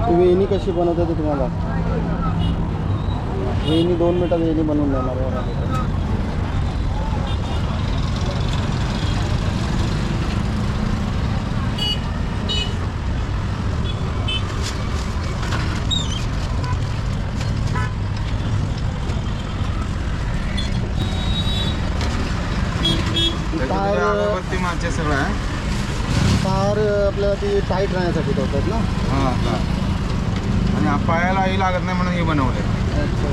वेणी कशी बनवते ते तुम्हाला वेणी 2 मिनिटात वेणी बनवून देणार आहे. मागचे सगळं आहे. तार आपल्याला ती टाईट राहण्यासाठी ठेवतात ना. हां आणि पायालाही लागत नाही म्हणून हे बनवले. अच्छा.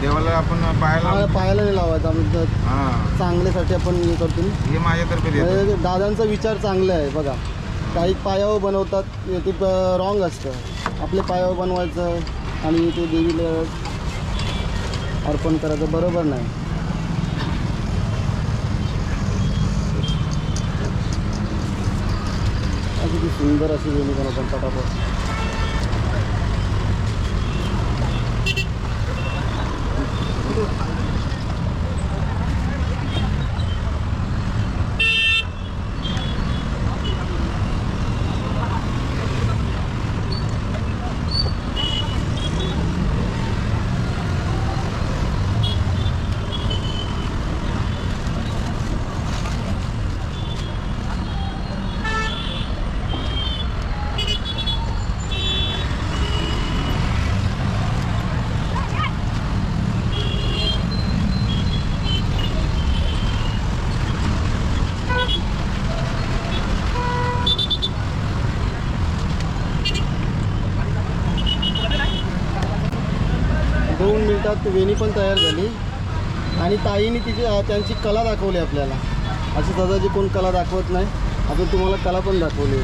देवाला आपण पायाला पायाला नाही लावायचं आम्ही हां चांगल्यासाठी आपण हे करतो. हे माझ्यातर्फे देतो. दादांचा विचार चांगला आहे बघा. काही पायावर बनवतात ते रॉंग असतं. आपले पायावर बनवायचं आणि ते देवीला अर्पण करायचं बरोबर नाही. किती सुंदर अशी वेणी बनवतात पटापट. दोन मिनिटात वेणी पण तयार झाली आणि ताईने त्यांची कला दाखवली आपल्याला. अशी दादाची कोण कला दाखवत नाही. आपण तुम्हाला कला पण दाखवली.